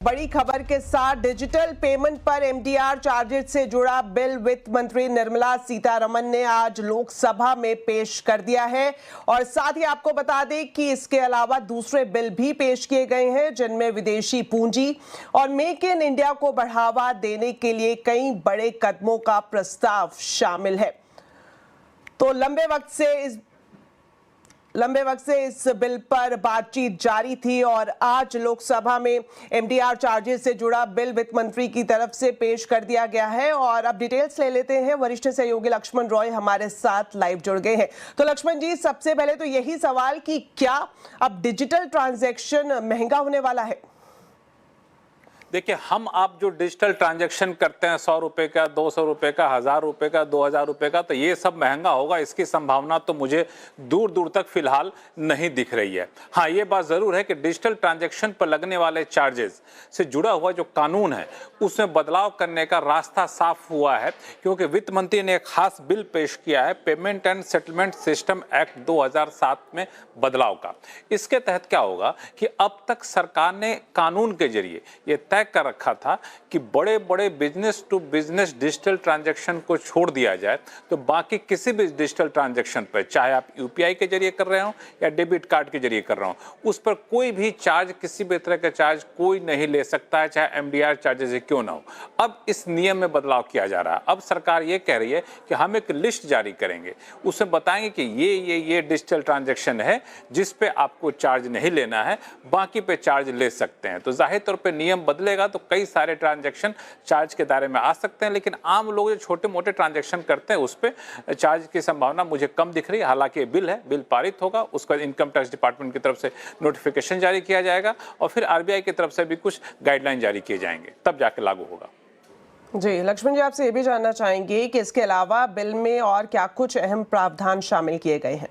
बड़ी खबर के साथ डिजिटल पेमेंट पर एमडीआर चार्जेस से जुड़ा बिल वित्त मंत्री निर्मला सीतारमण ने आज लोकसभा में पेश कर दिया है। और साथ ही आपको बता दें कि इसके अलावा दूसरे बिल भी पेश किए गए हैं जिनमें विदेशी पूंजी और मेक इन इंडिया को बढ़ावा देने के लिए कई बड़े कदमों का प्रस्ताव शामिल है। तो लंबे वक्त से इस बिल पर बातचीत जारी थी और आज लोकसभा में एमडीआर चार्जेस से जुड़ा बिल वित्त मंत्री की तरफ से पेश कर दिया गया है। और अब डिटेल्स ले लेते हैं, वरिष्ठ सहयोगी लक्ष्मण रॉय हमारे साथ लाइव जुड़ गए हैं। तो लक्ष्मण जी, सबसे पहले तो यही सवाल कि क्या अब डिजिटल ट्रांजैक्शन महंगा होने वाला है? देखिए, हम आप जो डिजिटल ट्रांजैक्शन करते हैं 100 रुपए का, 200 रुपए का, 1000 रुपए का, 2000 रुपए का, तो ये सब महंगा होगा, इसकी संभावना तो मुझे दूर दूर तक फिलहाल नहीं दिख रही है। हाँ, ये बात जरूर है कि डिजिटल ट्रांजैक्शन पर लगने वाले चार्जेस से जुड़ा हुआ जो कानून है उसमें बदलाव करने का रास्ता साफ हुआ है, क्योंकि वित्त मंत्री ने एक खास बिल पेश किया है payment and settlement system act 2007 में बदलाव का। इसके तहत क्या होगा कि अब तक सरकार ने कानून के जरिए ये तय कर रखा था कि बड़े बड़े business to business digital transaction को छोड़ दिया जाए, तो बाकी किसी भी डिजिटल ट्रांजैक्शन पर, चाहे आप यूपीआई के जरिए कर रहे हो या डेबिट कार्ड के जरिए कर रहे हो, उस पर कोई भी चार्ज, किसी भी तरह का चार्ज कोई नहीं ले सकता है, चाहे एमडीआर चार्जेस क्यों ना हो। अब इस नियम में बदलाव किया जा रहा है। अब सरकार ये कह रही है कि हम एक लिस्ट जारी करेंगे, उसमें बताएंगे कि ये डिजिटल ट्रांजैक्शन है जिस पे आपको चार्ज नहीं लेना है, बाकी पे चार्ज ले सकते हैं। तो जाहिर तौर पे नियम बदलेगा तो कई सारे ट्रांजैक्शन चार्ज के दायरे में आ सकते हैं, लेकिन आम लोग जो छोटे मोटे ट्रांजैक्शन करते हैं उस पर चार्ज की संभावना मुझे कम दिख रही है। हालांकि बिल है, बिल पारित होगा, उसका इनकम टैक्स डिपार्टमेंट की तरफ से नोटिफिकेशन जारी किया जाएगा और फिर आरबीआई की तरफ से भी कुछ गाइडलाइन जारी किए जाएंगे, तब जाके लागू होगा। जी लक्ष्मण जी, आपसे ये भी जानना चाहेंगे कि इसके अलावा बिल में और क्या कुछ अहम प्रावधान शामिल किए गए हैं?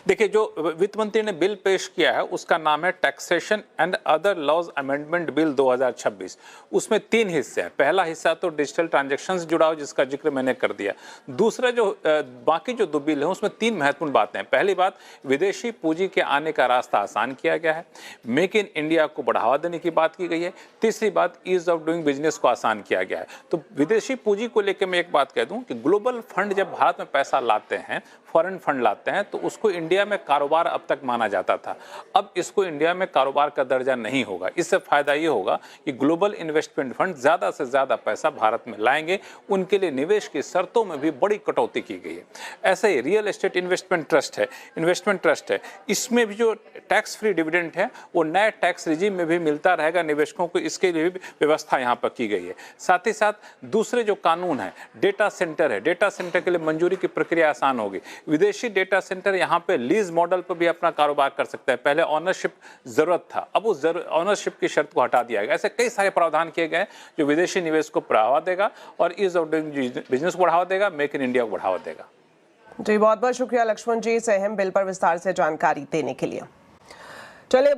देखिए, जो वित्त मंत्री ने बिल पेश किया है उसका नाम है taxation and other laws amendment bill 2026। उसमें 3 हिस्से हैं। पहला हिस्सा तो डिजिटल ट्रांजैक्शन से जुड़ा हो, जिसका जिक्र मैंने कर दिया। दूसरा जो बाकी जो 2 बिल हैं उसमें 3 महत्वपूर्ण बातें हैं। पहली बात, विदेशी पूंजी के आने का रास्ता आसान किया गया है। मेक इन इंडिया को बढ़ावा देने की बात की गई है। तीसरी बात, ईज ऑफ डूइंग बिजनेस को आसान किया गया है। तो विदेशी पूंजी को लेकर मैं एक बात कह दूं कि ग्लोबल फंड जब भारत में पैसा लाते हैं, फॉरेन फंड लाते हैं, तो उसको इंडिया में कारोबार अब तक माना जाता था। अब इसको इंडिया में कारोबार का दर्जा नहीं होगा। इससे फायदा ये होगा कि ग्लोबल इन्वेस्टमेंट फंड ज्यादा से ज्यादा पैसा भारत में लाएंगे। उनके लिए निवेश की शर्तों में भी बड़ी कटौती की गई है। ऐसे ही रियल एस्टेट इन्वेस्टमेंट ट्रस्ट है, इसमें भी जो टैक्स फ्री डिविडेंड है वो नए टैक्स रिजीम में भी मिलता रहेगा निवेशकों को, इसके लिए भी व्यवस्था यहाँ पर की गई है। साथ ही साथ दूसरे जो कानून है, डेटा सेंटर है, डेटा सेंटर के लिए मंजूरी की प्रक्रिया आसान होगी। विदेशी डेटा सेंटर यहाँ पे लीज मॉडल पर भी अपना कारोबार कर सकता है। पहले ऑनरशिप जरूरत था, अब उस ऑनरशिप की शर्त को हटा दिया गया। ऐसे कई सारे प्रावधान किए गए जो विदेशी निवेश को बढ़ावा देगा और ईज ऑफ डूइंग बिजनेस को बढ़ावा देगा, मेक इन इंडिया को बढ़ावा देगा। जी बहुत बहुत शुक्रिया लक्ष्मण जी, इस अहम बिल पर विस्तार से जानकारी देने के लिए। चलिए